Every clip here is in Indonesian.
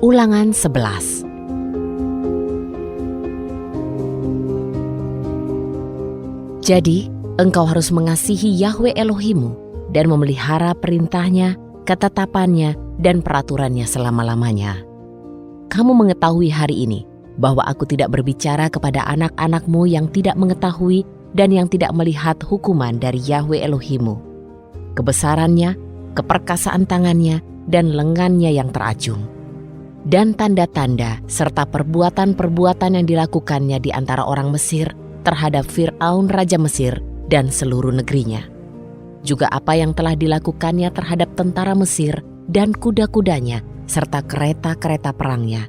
Ulangan 11. Jadi, engkau harus mengasihi Yahwe Elohimmu dan memelihara perintahnya, ketetapannya, dan peraturannya selama-lamanya. Kamu mengetahui hari ini bahwa aku tidak berbicara kepada anak-anakmu yang tidak mengetahui dan yang tidak melihat hukuman dari Yahwe Elohimmu. Kebesarannya, keperkasaan tangannya, dan lengannya yang teracung. Dan tanda-tanda serta perbuatan-perbuatan yang dilakukannya di antara orang Mesir terhadap Fir'aun Raja Mesir dan seluruh negerinya. Juga apa yang telah dilakukannya terhadap tentara Mesir dan kuda-kudanya serta kereta-kereta perangnya.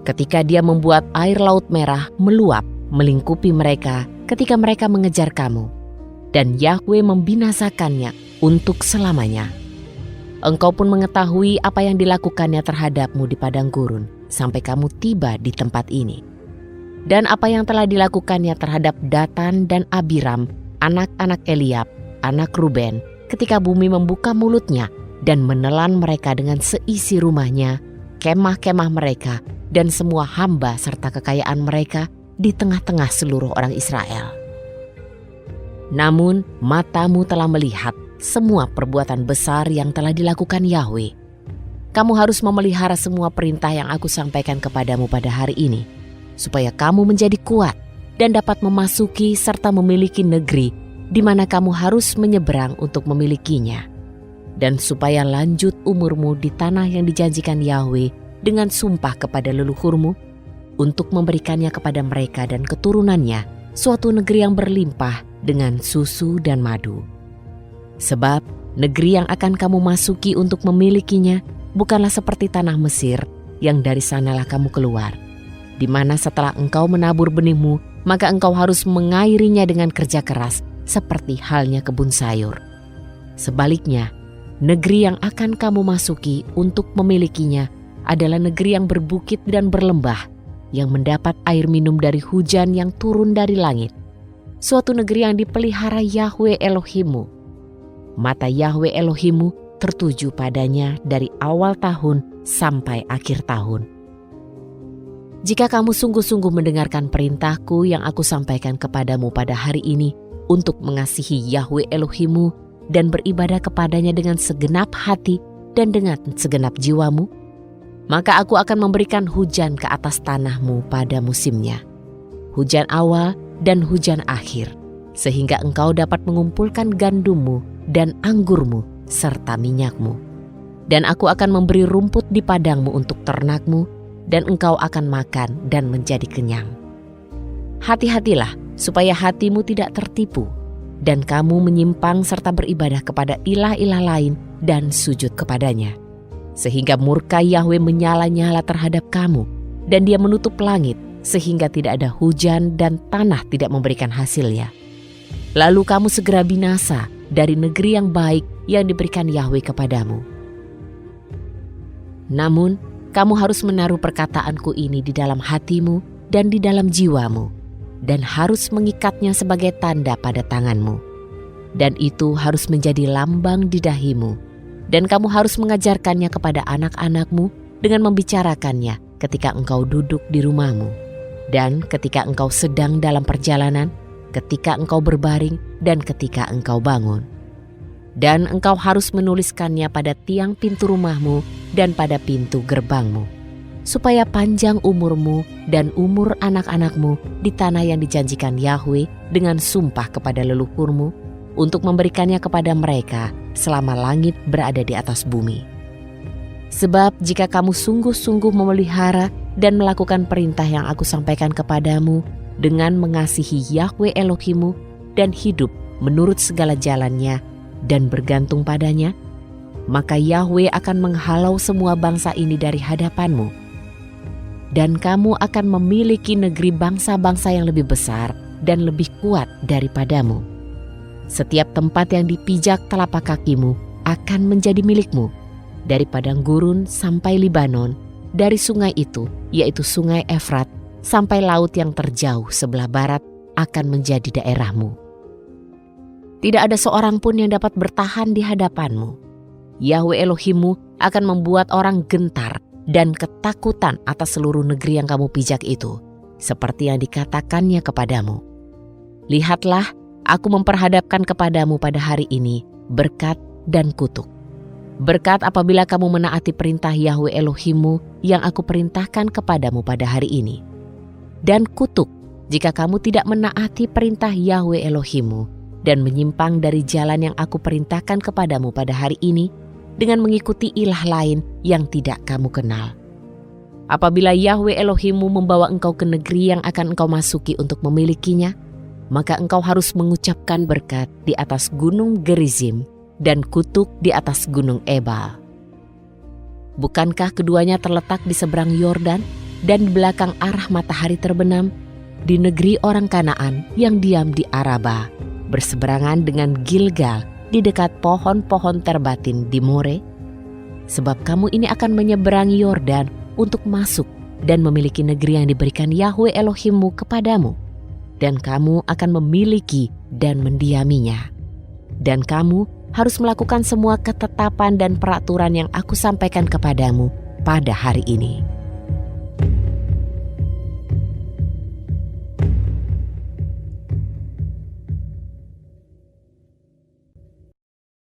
Ketika dia membuat air Laut Merah meluap melingkupi mereka ketika mereka mengejar kamu. Dan Yahwe membinasakannya untuk selamanya. Engkau pun mengetahui apa yang dilakukannya terhadapmu di padang gurun sampai kamu tiba di tempat ini. Dan apa yang telah dilakukannya terhadap Datan dan Abiram, anak-anak Eliab, anak Ruben, ketika bumi membuka mulutnya dan menelan mereka dengan seisi rumahnya, kemah-kemah mereka, dan semua hamba serta kekayaan mereka di tengah-tengah seluruh orang Israel. Namun matamu telah melihat semua perbuatan besar yang telah dilakukan Yahwe. Kamu harus memelihara semua perintah yang aku sampaikan kepadamu pada hari ini, supaya kamu menjadi kuat dan dapat memasuki serta memiliki negeri di mana kamu harus menyeberang untuk memilikinya. Dan supaya lanjut umurmu di tanah yang dijanjikan Yahwe dengan sumpah kepada leluhurmu, untuk memberikannya kepada mereka dan keturunannya suatu negeri yang berlimpah dengan susu dan madu. Sebab negeri yang akan kamu masuki untuk memilikinya bukanlah seperti tanah Mesir yang dari sanalah kamu keluar, di mana setelah engkau menabur benihmu, maka engkau harus mengairinya dengan kerja keras, seperti halnya kebun sayur. Sebaliknya, negeri yang akan kamu masuki untuk memilikinya adalah negeri yang berbukit dan berlembah, yang mendapat air minum dari hujan yang turun dari langit. Suatu negeri yang dipelihara Yahwe Elohimmu. Mata Yahwe Elohimmu tertuju padanya dari awal tahun sampai akhir tahun. Jika kamu sungguh-sungguh mendengarkan perintahku yang aku sampaikan kepadamu pada hari ini untuk mengasihi Yahwe Elohimmu dan beribadah kepadanya dengan segenap hati dan dengan segenap jiwamu, maka aku akan memberikan hujan ke atas tanahmu pada musimnya, hujan awal dan hujan akhir, sehingga engkau dapat mengumpulkan gandummu dan anggurmu serta minyakmu. Dan aku akan memberi rumput di padangmu untuk ternakmu, dan engkau akan makan dan menjadi kenyang. Hati-hatilah supaya hatimu tidak tertipu, dan kamu menyimpang serta beribadah kepada ilah-ilah lain dan sujud kepadanya. Sehingga murka Yahwe menyala-nyala terhadap kamu, dan dia menutup langit sehingga tidak ada hujan dan tanah tidak memberikan hasilnya. Lalu kamu segera binasa dari negeri yang baik yang diberikan Yahwe kepadamu. Namun, kamu harus menaruh perkataanku ini di dalam hatimu dan di dalam jiwamu, dan harus mengikatnya sebagai tanda pada tanganmu. Dan itu harus menjadi lambang di dahimu, dan kamu harus mengajarkannya kepada anak-anakmu dengan membicarakannya ketika engkau duduk di rumahmu, dan ketika engkau sedang dalam perjalanan, ketika engkau berbaring, dan ketika engkau bangun. Dan engkau harus menuliskannya pada tiang pintu rumahmu dan pada pintu gerbangmu, supaya panjang umurmu dan umur anak-anakmu di tanah yang dijanjikan Yahwe dengan sumpah kepada leluhurmu untuk memberikannya kepada mereka selama langit berada di atas bumi. Sebab jika kamu sungguh-sungguh memelihara dan melakukan perintah yang aku sampaikan kepadamu dengan mengasihi Yahwe Elohimmu dan hidup menurut segala jalannya dan bergantung padanya, maka Yahwe akan menghalau semua bangsa ini dari hadapanmu. Dan kamu akan memiliki negeri bangsa-bangsa yang lebih besar dan lebih kuat daripadamu. Setiap tempat yang dipijak telapak kakimu akan menjadi milikmu, dari padang gurun sampai Libanon, dari sungai itu, yaitu sungai Efrat, sampai laut yang terjauh sebelah barat akan menjadi daerahmu. Tidak ada seorang pun yang dapat bertahan di hadapanmu. Yahwe Elohimmu akan membuat orang gentar dan ketakutan atas seluruh negeri yang kamu pijak itu, seperti yang dikatakannya kepadamu. Lihatlah, aku memperhadapkan kepadamu pada hari ini berkat dan kutuk. Berkat apabila kamu menaati perintah Yahwe Elohimmu yang aku perintahkan kepadamu pada hari ini. Dan kutuk jika kamu tidak menaati perintah Yahwe Elohimmu dan menyimpang dari jalan yang aku perintahkan kepadamu pada hari ini dengan mengikuti ilah lain yang tidak kamu kenal. Apabila Yahwe Elohimmu membawa engkau ke negeri yang akan engkau masuki untuk memilikinya, maka engkau harus mengucapkan berkat di atas gunung Gerizim dan kutuk di atas gunung Ebal. Bukankah keduanya terletak di seberang Yordan dan di belakang arah matahari terbenam, di negeri orang Kanaan yang diam di Araba, berseberangan dengan Gilgal di dekat pohon-pohon terbatin di More? Sebab kamu ini akan menyeberangi Yordan untuk masuk dan memiliki negeri yang diberikan Yahwe Elohimmu kepadamu, dan kamu akan memiliki dan mendiaminya. Dan kamu harus melakukan semua ketetapan dan peraturan yang aku sampaikan kepadamu pada hari ini.